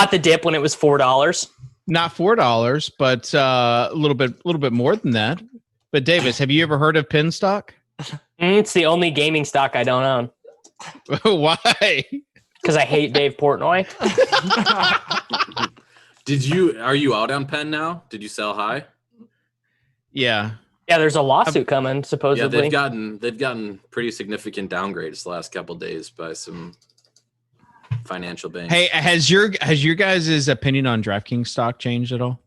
the dip when it was $4. Not $4, but a little bit more than that. But Davis, have you ever heard of Penn stock? It's the only gaming stock I don't own. Why? Because I hate Dave Portnoy. Are you out on Penn now? Did you sell high? Yeah. Yeah, there's a lawsuit coming, supposedly. Yeah, they've gotten pretty significant downgrades the last couple of days by some financial banks. Hey, has your guys' opinion on DraftKings stock changed at all?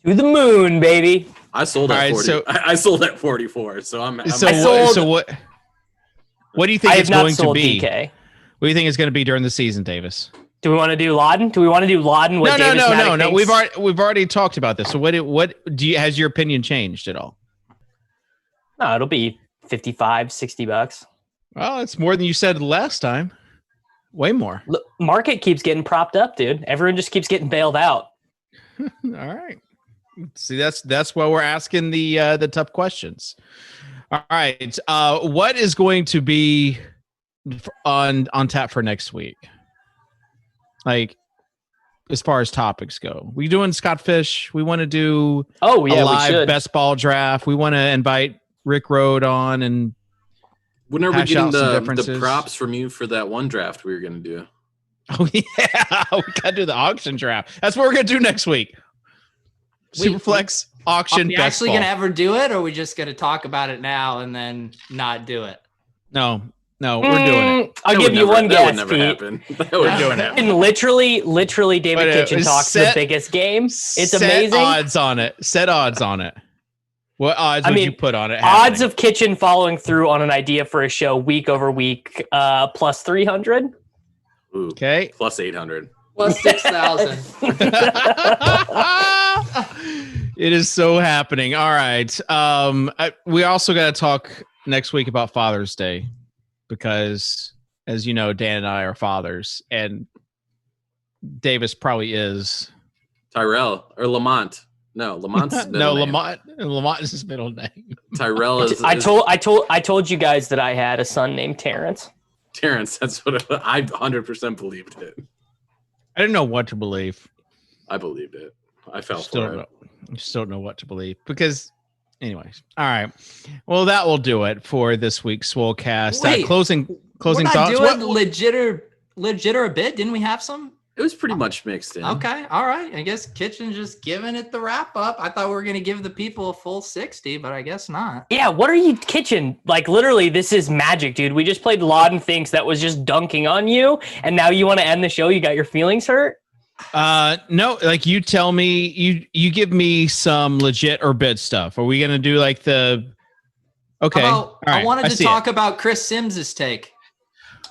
To the moon, baby. I sold at 40. I sold at 44, so I'm so what do you think it's going to be? DK. What do you think it's going to be during the season, Davis? Do we want to do Laden? No. We've already talked about this. So has your opinion changed at all? No, it'll be $55-$60. Well, it's more than you said last time. Way more. Look, market keeps getting propped up, dude. Everyone just keeps getting bailed out. All right. See, that's why we're asking the tough questions. All right. What is going to be on tap for next week? Like, as far as topics go, we doing Scott Fish. We want to do a live best ball draft. We want to invite Rick Road on and when are we getting the props from you for that one draft we were going to do? Oh yeah, we got to do the auction draft. That's what we're going to do next week. Superflex auction. Are we actually going to ever do it, or are we just going to talk about it now and then not do it? No, we're doing it. I'll give you one guess, Pete. We're doing it. And literally, David Kitchen talks the biggest game. It's amazing. Set odds on it. What odds would you put on it? Odds of Kitchen following through on an idea for a show week over week, plus 300. Okay. Plus 800. Plus 6,000. It is so happening. All right. We also got to talk next week about Father's Day because, as you know, Dan and I are fathers, and Davis probably is. Tyrell or Lamont. No, Lamont's middle name. Lamont is his middle name. Tyrell is. I told you guys that I had a son named Terrence. Terrence, that's what I 100% believed it. I didn't know what to believe. I believed it. I fell for it. I still don't know what to believe because, anyways. All right. Well, that will do it for this week's Swolecast. Closing thoughts. Doing legit or a bit? Didn't we have some? It was pretty much mixed in. Okay. All right. I guess Kitchen's just giving it the wrap up. I thought we were going to give the people a full 60, but I guess not. Yeah. What are you, Kitchen? Like, literally, this is magic, dude. We just played Laud and Thinks that was just dunking on you. And now you want to end the show? You got your feelings hurt? No, like you tell me, you give me some legit or bid stuff. Are we going to do like the, okay. All right. I wanted to talk about Chris Sims's take.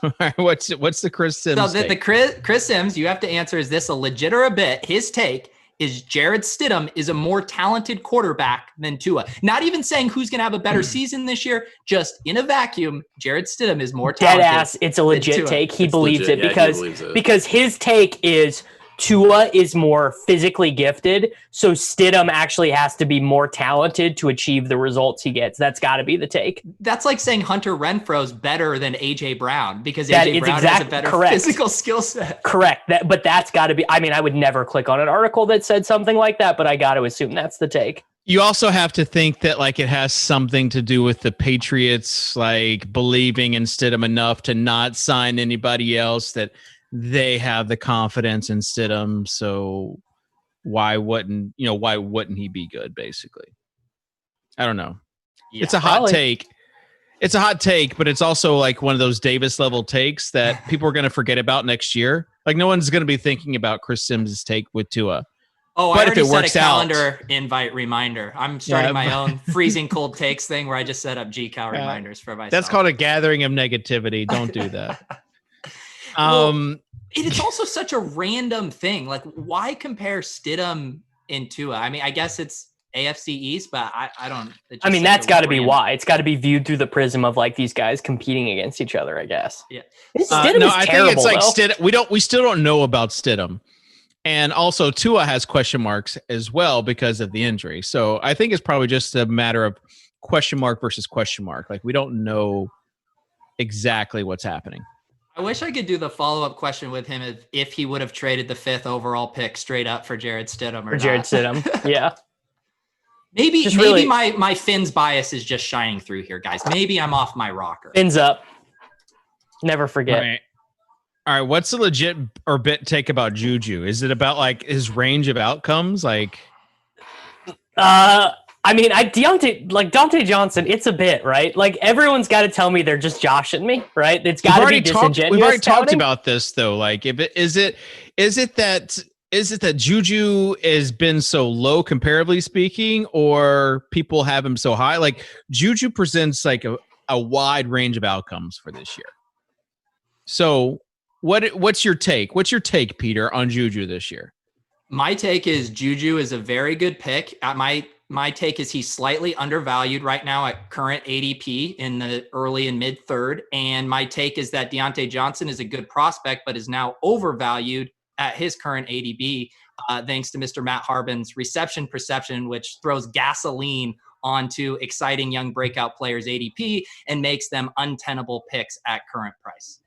All right, what's the Chris Sims? So the Chris Sims, you have to answer: is this a legit or a bit? His take is Jarrett Stidham is a more talented quarterback than Tua. Not even saying who's going to have a better season this year. Just in a vacuum, Jarrett Stidham is more talented. Dead ass. It's a legit take. He believes it because because his take is Tua is more physically gifted, so Stidham actually has to be more talented to achieve the results he gets. That's got to be the take. That's like saying Hunter Renfro's better than A.J. Brown because A.J. Brown has a better physical skill set. Correct. But that's got to be – I mean, I would never click on an article that said something like that, but I got to assume that's the take. You also have to think that like it has something to do with the Patriots like believing in Stidham enough to not sign anybody else that – they have the confidence in Stidham, so why wouldn't he be good? Basically, I don't know. Yeah, it's a hot take. It's a hot take, but it's also like one of those Davis level takes that people are going to forget about next year. Like no one's going to be thinking about Chris Sims' take with Tua. Oh, but I already set a calendar invite reminder. I'm starting my own freezing cold takes thing where I just set up GCal reminders for myself. That's called a gathering of negativity. Don't do that. It's also such a random thing. Like, why compare Stidham and Tua? I mean, I guess it's AFC East, but I don't. I mean, that's got to be why. It's got to be viewed through the prism of like these guys competing against each other. I guess. Yeah. Stidham is I terrible, think it's like Stidham. We still don't know about Stidham, and also Tua has question marks as well because of the injury. So I think it's probably just a matter of question mark versus question mark. Like we don't know exactly what's happening. I wish I could do the follow-up question with him if he would have traded the 5th overall pick straight up for Jarrett Stidham or Jarrett Stidham. Yeah. Maybe my Finn's bias is just shining through here, guys. Maybe I'm off my rocker. Fins up. Never forget. All right. What's the legit or bit take about Juju? Is it about like his range of outcomes? Like, I mean, Dante Johnson, it's a bit, right? Like everyone's got to tell me they're just joshing me, right? It's got to be disingenuous. We've already talked about this though. Like, is it that Juju has been so low comparatively speaking, or people have him so high? Like Juju presents like a wide range of outcomes for this year. So what's your take? What's your take, Peter, on Juju this year? My take is Juju is a very good pick. My take is he's slightly undervalued right now at current ADP in the early and mid third. And my take is that Deontay Johnson is a good prospect, but is now overvalued at his current ADB, thanks to Mr. Matt Harbin's reception perception, which throws gasoline onto exciting young breakout players' ADP and makes them untenable picks at current price.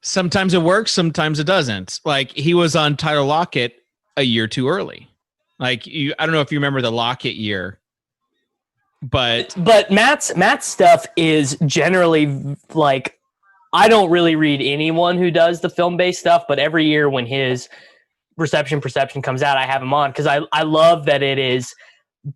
Sometimes it works, sometimes it doesn't. Like he was on Tyler Lockett a year too early. Like I don't know if you remember the Lockett year, but Matt's stuff is generally like, I don't really read anyone who does the film-based stuff, but every year when his reception perception comes out, I have him on because I love that it is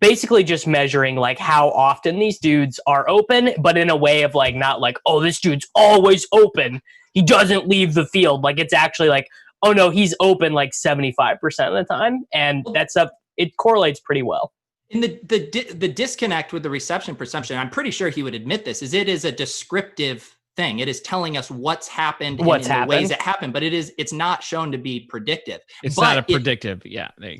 basically just measuring like how often these dudes are open, but in a way of like, not like, oh, this dude's always open, he doesn't leave the field. Like it's actually like, oh no, he's open like 75% of the time, and that stuff, it correlates pretty well. And the disconnect with the reception perception, I'm pretty sure he would admit this, is it is a descriptive thing. It is telling us what's happened in the ways it happened, but it's not shown to be predictive. It's not a predictive,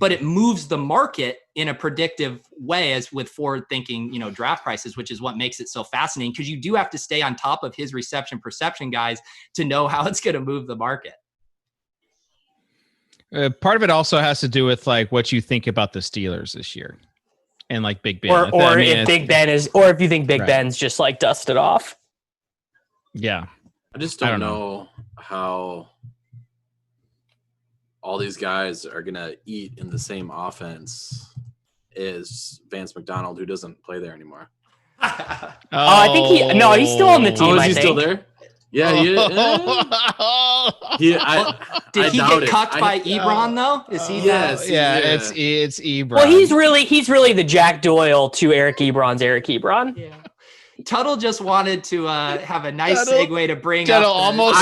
but it moves the market in a predictive way, as with forward thinking, draft prices, which is what makes it so fascinating, because you do have to stay on top of his reception perception guys to know how it's going to move the market. Part of it also has to do with like what you think about the Steelers this year and like Big Ben, if you think Big Ben's just like dusted off. Yeah. I just don't know how all these guys are going to eat in the same offense as Vance McDonald, who doesn't play there anymore. I think he's still on the team. Oh, is he still there? Yeah. Did he get cucked by Ebron though? Is he? Yes. It's Ebron. Well, he's really the Jack Doyle to Eric Ebron's Eric Ebron. Yeah. Tuttle just wanted to have a nice segue to bring Tuttle up. Almost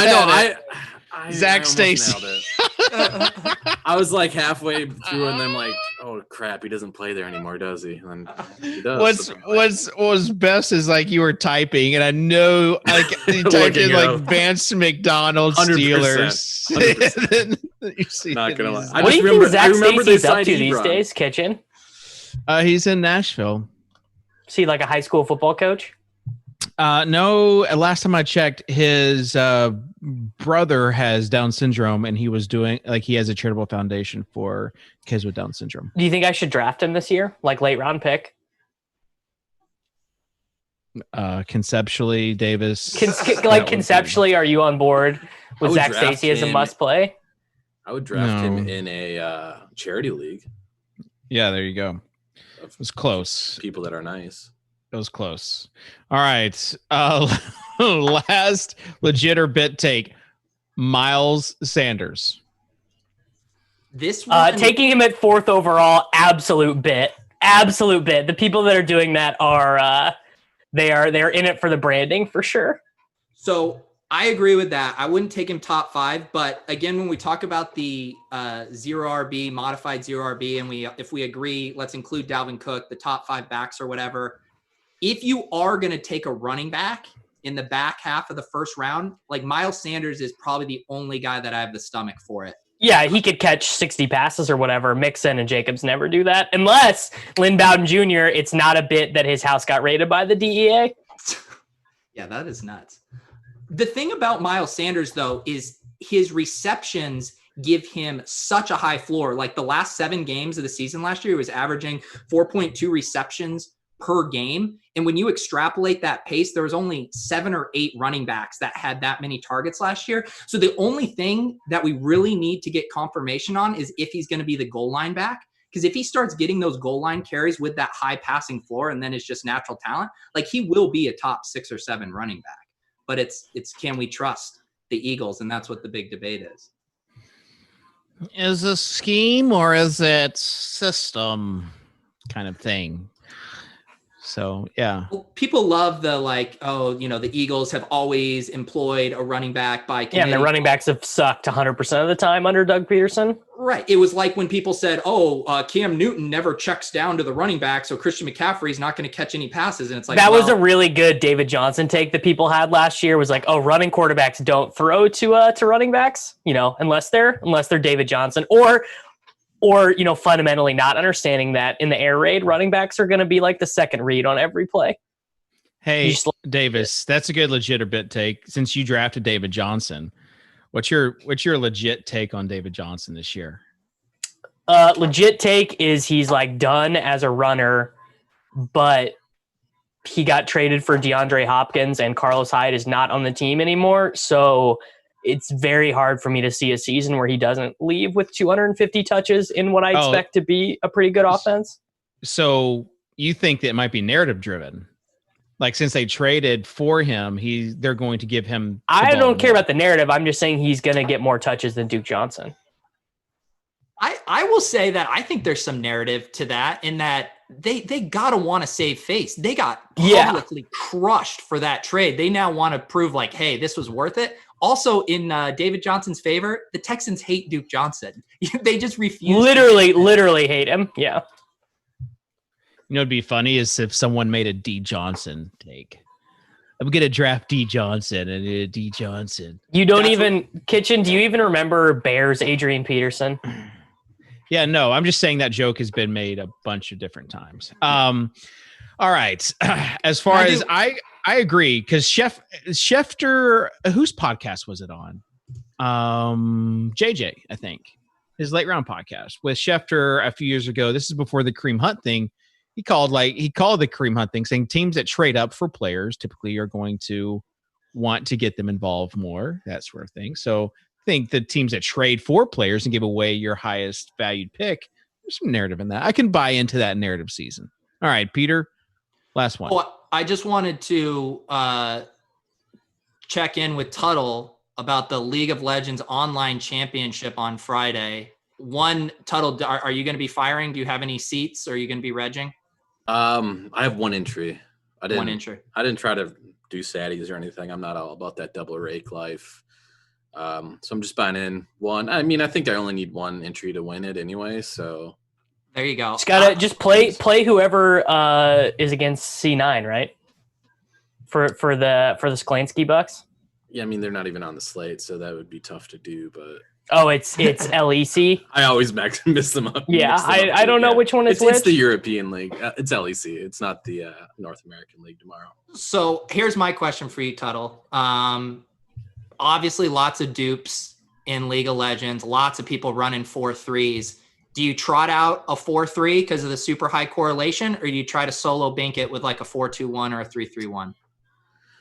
Zach Stacy. I was like halfway through, and then like, oh crap, he doesn't play there anymore, does he? And he does. What's best is like you were typing, and I know like you typed in like Vance McDonald Steelers. 100%. You see, not gonna lie. What do you think Zach Stacy's up to these days, Kitchen? He's in Nashville. Is he like a high school football coach? No, last time I checked, his brother has Down syndrome, and he was doing he has a charitable foundation for kids with Down syndrome. Do you think I should draft him this year, like late round pick? Conceptually, Davis. Conceptually, are you on board with Zach Stacy as a must play? I would draft him in a charity league. Yeah, there you go. It was close. People that are nice. It was close. All right. Last legit or bit take. Miles Sanders. This one, taking him at 4th overall, absolute bit. The people that are doing that are they're in it for the branding for sure. So I agree with that. I wouldn't take him top 5, but again, when we talk about the zero RB, modified zero RB, and if we agree, let's include Dalvin Cook, the top 5 backs or whatever. If you are going to take a running back in the back half of the first round, like Miles Sanders is probably the only guy that I have the stomach for it. Yeah, he could catch 60 passes or whatever. Mixon and Jacobs never do that. Unless Lynn Bowden Jr., it's not a bit that his house got raided by the DEA. Yeah, that is nuts. The thing about Miles Sanders, though, is his receptions give him such a high floor. Like the last 7 games of the season last year, he was averaging 4.2 receptions per game. And when you extrapolate that pace, there was only 7 or 8 running backs that had that many targets last year. So the only thing that we really need to get confirmation on is if he's going to be the goal line back. Because if he starts getting those goal line carries with that high passing floor and then it's just natural talent, like he will be a top 6 or 7 running back. But it's can we trust the Eagles? And that's what the big debate is. Is it scheme or is it system kind of thing? So, yeah. Well, people love the the Eagles have always employed a running back by committee. Yeah, and the running backs have sucked 100% of the time under Doug Peterson. Right. It was like when people said, Cam Newton never checks down to the running back, so Christian McCaffrey's not going to catch any passes. And it's like, that was a really good David Johnson take that people had last year, was like, running quarterbacks don't throw to running backs, unless they're David Johnson or fundamentally not understanding that in the air raid, running backs are going to be like the second read on every play. Hey, Davis, that's a good legit or bit take. Since you drafted David Johnson, What's your legit take on David Johnson this year? Legit take is he's like done as a runner, but he got traded for DeAndre Hopkins and Carlos Hyde is not on the team anymore. So it's very hard for me to see a season where he doesn't leave with 250 touches in what I expect to be a pretty good offense. So you think that it might be narrative driven? Like since they traded for him, they're going to give him. I don't care about the narrative. I'm just saying he's going to get more touches than Duke Johnson. I will say that I think there's some narrative to that in that they gotta want to save face. They got publicly crushed for that trade. They now want to prove like, hey, this was worth it. Also, in David Johnson's favor, the Texans hate Duke Johnson. They just refuse. Literally hate him. Yeah. You know, it'd be funny is if someone made a D Johnson take. I'm gonna draft D Johnson and D Johnson. You don't Kitchen. Do you even remember Bears Adrian Peterson? Yeah, no, I'm just saying that joke has been made a bunch of different times. All right. As far as I agree, because Schefter, whose podcast was it on? JJ, I think. His late round podcast with Schefter a few years ago. This is before the Kareem Hunt thing. He called the Kareem Hunt thing, saying teams that trade up for players typically are going to want to get them involved more, that sort of thing. So think the teams that trade for players and give away your highest valued pick, there's some narrative in that. I can buy into that narrative season. All right, Peter, last one. Well, I just wanted to check in with Tuttle about the League of Legends online championship on Friday. Tuttle, are you going to be firing? Do you have any seats? Or are you going to be regging? I have one entry. I didn't try to do saddies or anything. I'm not all about that double rake life. So I'm just buying in one. I mean, I think I only need one entry to win it anyway. So there you go. Just gotta play whoever is against C9, right? For the Sklansky Bucks. Yeah, I mean they're not even on the slate, so that would be tough to do. But it's LEC. I always miss them up. Yeah, I don't know which one is which. It's the European League. It's LEC. It's not the North American League tomorrow. So here's my question for you, Tuttle. Obviously, lots of dupes in League of Legends. Lots of people running 4-3s. Do you trot out a 4-3 because of the super high correlation, or do you try to solo bank it with like a 4-2-1 or a 3-3-1?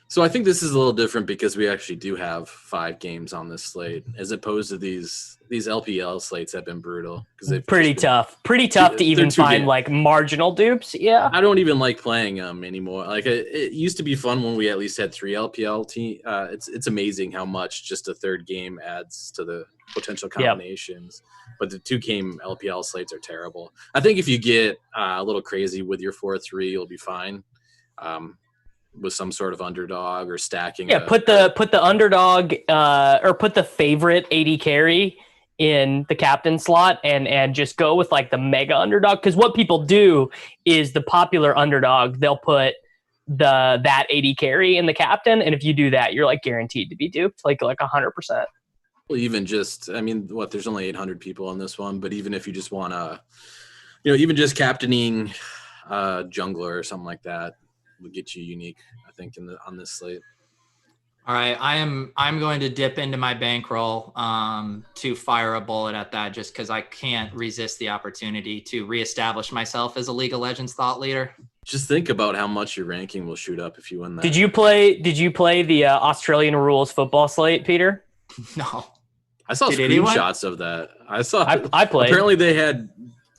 So I think this is a little different because we actually do have 5 games on this slate, as opposed to these LPL slates have been brutal because they've pretty tough to even find like marginal dupes. Yeah, I don't even like playing them anymore. Like it used to be fun when we at least had 3 LPL teams. It's amazing how much just a third game adds to the potential combinations. Yep. But the 2-game LPL slates are terrible. I think if you get a little crazy with your 4-3, you'll be fine. With some sort of underdog or stacking. Yeah, put the underdog or put the favorite 80 carry in the captain slot and just go with like the mega underdog. Because what people do is the popular underdog, they'll put that 80 carry in the captain, and if you do that, you're like guaranteed to be duped, like 100%. Well, even just, I mean, there's only 800 people on this one, but even if you just want to, even just captaining jungler or something like that, would get you unique, I think, on this slate. All right, I'm going to dip into my bankroll to fire a bullet at that, just because I can't resist the opportunity to reestablish myself as a League of Legends thought leader. Just think about how much your ranking will shoot up if you win that. Did you play the Australian rules football slate, Peter? No. I saw screenshots of that. I played. Apparently they had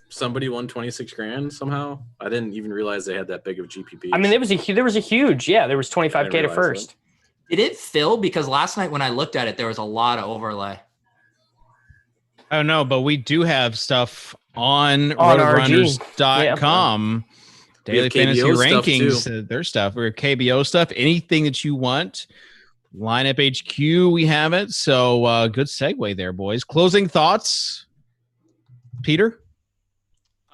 somebody won 26 grand somehow. I didn't even realize they had that big of GPP. I mean, there was a huge, there was 25K to first. Did it fill? Because last night when I looked at it, there was a lot of overlay. Oh no, but we do have stuff on RotoGrinders.com. Daily fantasy rankings, their stuff. We have KBO stuff. Anything that you want. Lineup HQ, we have it. So good segue there, boys. Closing thoughts, Peter?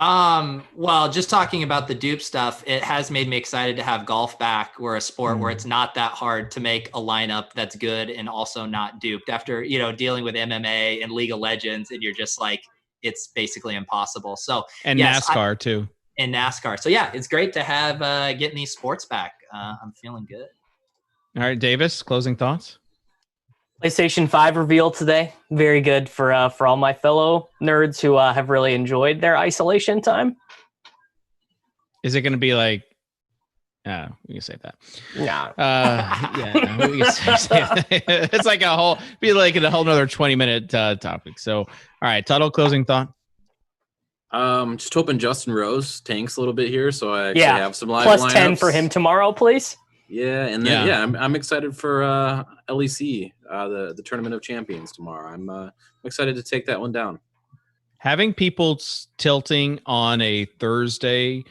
Well, just talking about the dupe stuff, it has made me excited to have golf back, where a sport where it's not that hard to make a lineup that's good and also not duped after, dealing with MMA and League of Legends, and you're just like, it's basically impossible. So, and yes, NASCAR too. And NASCAR. So yeah, it's great to have, getting these sports back. I'm feeling good. All right, Davis, closing thoughts. PlayStation 5 reveal today. Very good for all my fellow nerds who have really enjoyed their isolation time. Is it going to be like? We can save that. Nah. Yeah, we can save that. It's like a whole nother 20-minute topic. So, all right, Tuttle, closing thought. Just hoping Justin Rose tanks a little bit here, so I actually have some live plus lineups. 10 for him tomorrow, please. Yeah, and then I'm excited for LEC, the Tournament of Champions tomorrow. I'm excited to take that one down. Having people tilting on a Thursday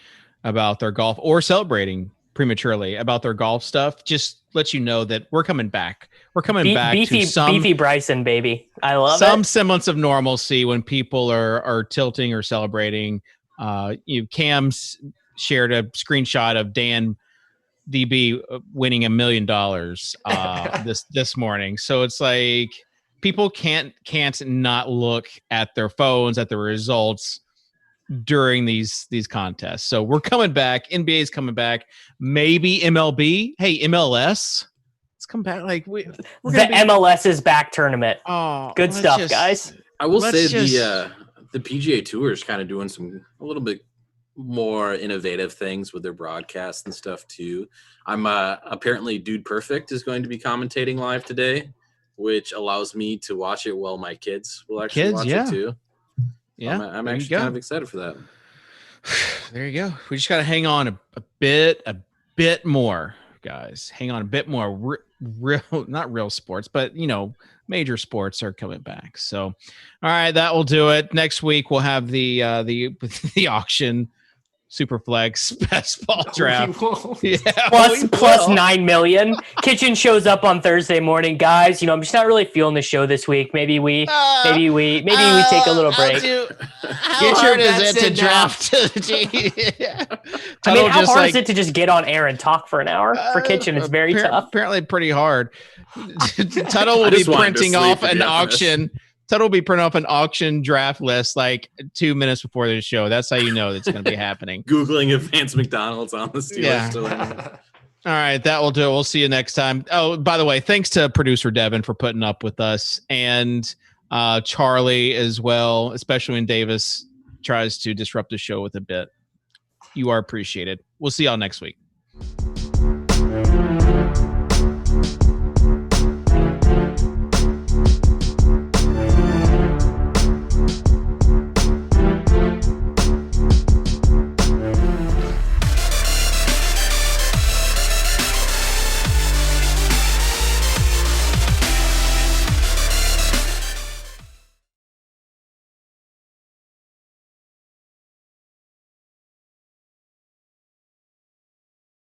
about their golf or celebrating prematurely about their golf stuff just lets you know that we're coming back. We're coming back to some beefy Bryson, baby. I love some semblance of normalcy when people are tilting or celebrating. Cam's shared a screenshot of Dan DB winning $1 million this morning. So it's like people can't not look at their phones, at the results during these contests. So we're coming back. NBA's coming back. Maybe MLB. Hey, MLS. Let's come back. Like the MLS's back tournament. Oh, good stuff, guys. I will say the PGA Tour is kind of doing a little bit more innovative things with their broadcasts and stuff too. I'm apparently Dude Perfect is going to be commentating live today, which allows me to watch it while my kids will actually watch it too. Yeah, I'm actually kind of excited for that. There you go. We just got to hang on a bit more, guys. Hang on a bit more. Not real sports, but major sports are coming back. So, all right, that will do it. Next week we'll have the auction. Superflex best ball draft. Plus 9 million. Kitchen shows up on Thursday morning, guys. I'm just not really feeling the show this week. Maybe we take a little break. How hard is it to draft? How hard is it to just get on air and talk for an hour? For Kitchen, it's very tough. Apparently, pretty hard. Tuttle will be printing off an auction. Tuttle will be printing off an auction draft list like 2 minutes before the show. That's how you know that's going to be happening. Googling if Vance McDonald's on the Steelers. Yeah. All right, that will do it. We'll see you next time. Oh, by the way, thanks to producer Devin for putting up with us and Charlie as well, especially when Davis tries to disrupt the show with a bit. You are appreciated. We'll see y'all next week.